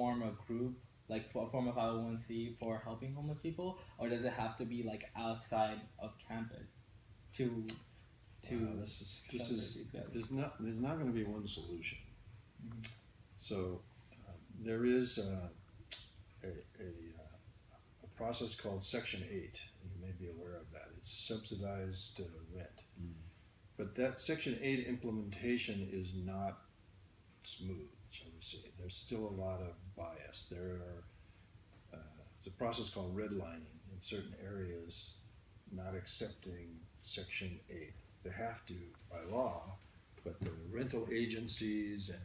form a group, like form a 501c for helping homeless people, or does it have to be like outside of campus to shelter these guys? There's not going to be one solution. Mm-hmm. So there is a process called Section 8. You may be aware of that. It's subsidized rent. Mm. But that Section 8 implementation is not smooth, shall we say. There's still a lot of bias. There's a process called redlining in certain areas, not accepting Section 8. They have to by law, but the rental agencies and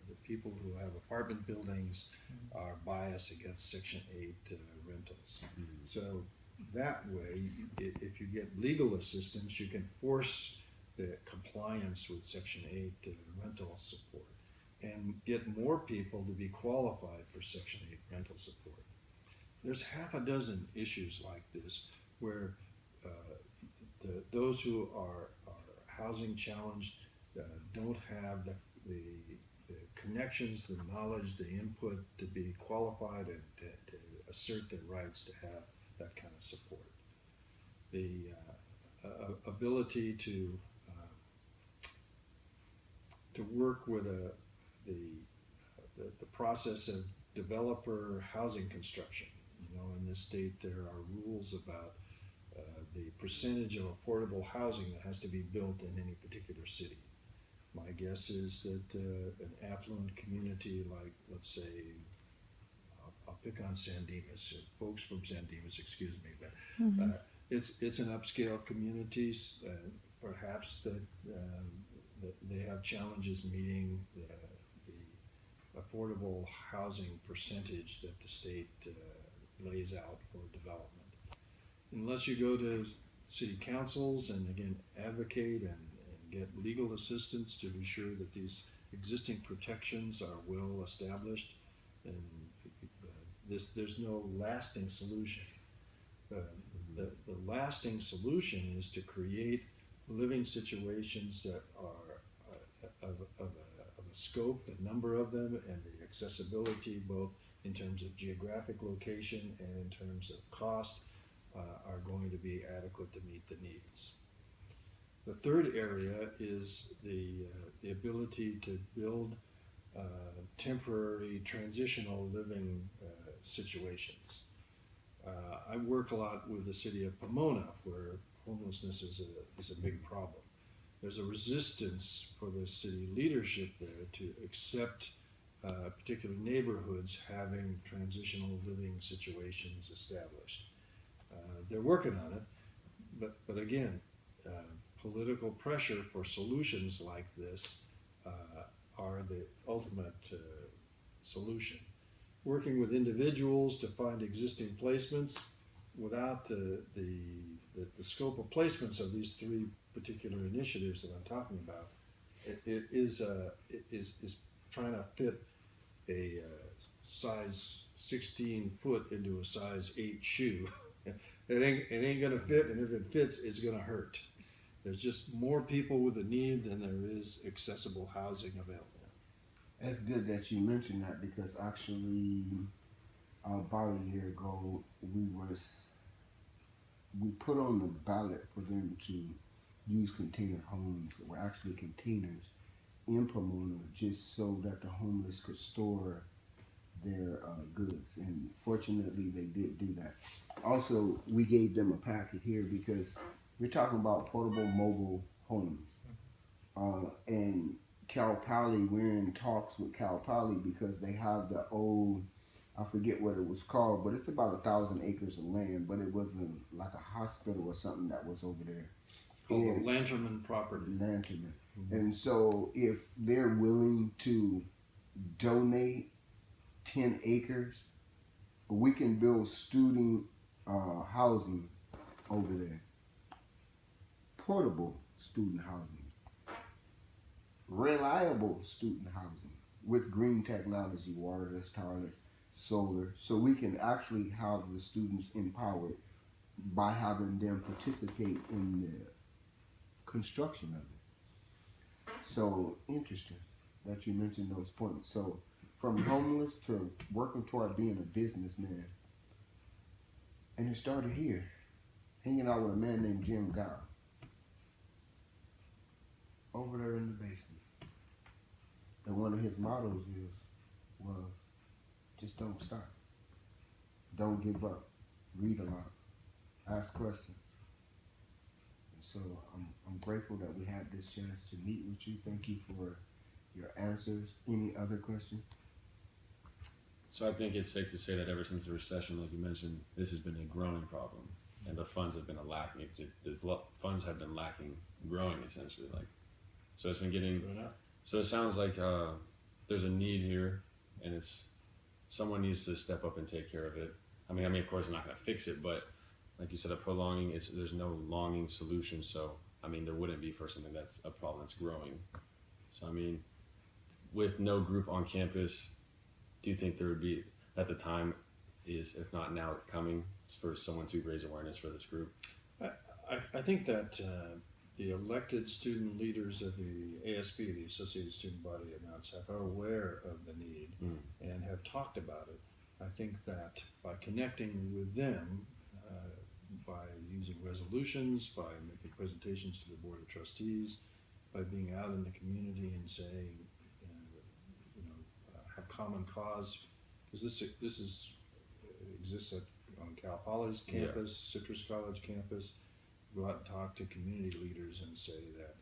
the people who have apartment buildings are biased against Section 8 rentals. Mm. So that way, if you get legal assistance, you can force the compliance with Section 8 rental support and get more people to be qualified for Section 8 rental support. There's half a dozen issues like this where those who are housing challenged don't have the connections, the knowledge, the input to be qualified and to assert their rights to have that kind of support. The ability to work with the process of developer housing construction. You know, in this state there are rules about the percentage of affordable housing that has to be built in any particular city. My guess is that an affluent community like, let's say, I'll pick on San Dimas, folks from San Dimas, excuse me, but it's an upscale community, perhaps that they have challenges meeting the affordable housing percentage that the state lays out for development. Unless you go to city councils and again advocate and get legal assistance to be sure that these existing protections are well established, and there's no lasting solution. The lasting solution is to create living situations that are of a scope, the number of them, and the accessibility, both in terms of geographic location and in terms of cost, are going to be adequate to meet the needs. The third area is the ability to build temporary transitional living situations. I work a lot with the city of Pomona, where homelessness is a big problem. There's a resistance for the city leadership there to accept particular neighborhoods having transitional living situations established. They're working on it, but again, political pressure for solutions like this are the ultimate solution. Working with individuals to find existing placements without the scope of placements of these three particular initiatives that I'm talking about, it is trying to fit a size 16 foot into a size 8 shoe. It ain't gonna fit, and if it fits, it's gonna hurt. There's just more people with a need than there is accessible housing available. It's good that you mentioned that, because actually about a year ago we put on the ballot for them to use container homes, or actually containers, in Pomona, just so that the homeless could store their goods, and fortunately they did do that. Also, we gave them a packet here because we're talking about portable mobile homes, and Cal Poly, we're in talks with Cal Poly because they have the old, I forget what it was called, but it's about 1,000 acres of land, but it wasn't like a hospital or something that was over there. Called the Lanterman property. Lanterman. Mm-hmm. And so if they're willing to donate 10 acres, we can build student housing over there. Portable student housing. Reliable student housing with green technology, waterless, tireless, solar, so we can actually have the students empowered by having them participate in the construction of it. So interesting that you mentioned those points. So from homeless to working toward being a businessman. And it started here, hanging out with a man named Jim Gow over there in the basement. And one of his mottos was just don't stop. Don't give up. Read a lot. Ask questions. And so I'm grateful that we had this chance to meet with you. Thank you for your answers. Any other questions? So I think it's safe to say that ever since the recession, like you mentioned, this has been a growing problem, and the funds have been lacking. The funds have been lacking, growing essentially. Like, so it's been getting. So it sounds like there's a need here, and it's someone needs to step up and take care of it. I mean, of course, it's not going to fix it, but like you said, there's no longing solution. So I mean, there wouldn't be for something that's a problem that's growing. So I mean, with no group on campus, do you think there would be, at the time is, if not now, coming for someone to raise awareness for this group? I think that the elected student leaders of the ASB, the Associated Student Body of Mt Sac, are aware of the need and have talked about it. I think that by connecting with them, by using resolutions, by making presentations to the Board of Trustees, by being out in the community and saying, have common cause, because this exists on Cal Poly's campus, Citrus College campus. Go out and talk to community leaders and say that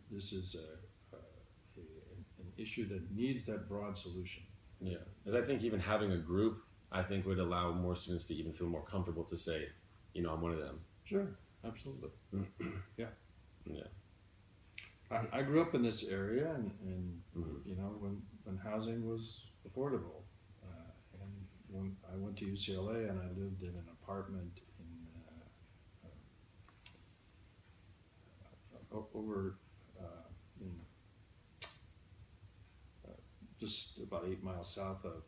this is an issue that needs that broad solution. Yeah, because I think even having a group, I think would allow more students to even feel more comfortable to say, I'm one of them. Sure, absolutely. Yeah. Yeah. I grew up in this area, and when housing was affordable, and when I went to UCLA and I lived in an apartment just about 8 miles south of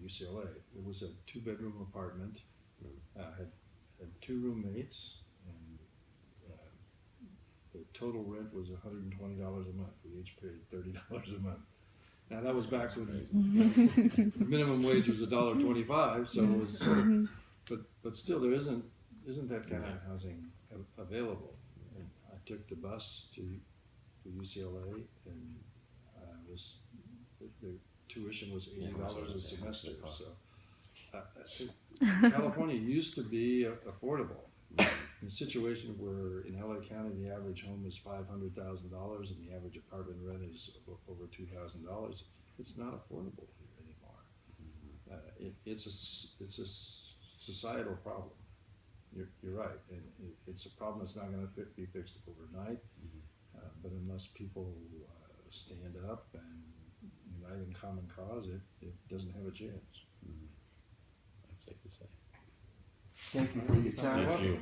UCLA. It was a 2-bedroom apartment. Had 2 roommates, and the total rent was $120 a month. We each paid $30 a month. Now that was back when the minimum wage was $1.25, so it was. But still, there isn't that kind of housing available. And I took the bus to UCLA, and the tuition was $80 a semester. So California used to be affordable. In a situation where in LA County the average home is $500,000 and the average apartment rent is over $2,000, it's not affordable here anymore. It's a societal problem. You're right, and it's a problem that's not going to be fixed overnight. But unless people stand up and unite in common cause, it doesn't have a chance. That's safe to say. Thank you for your time. Thank you.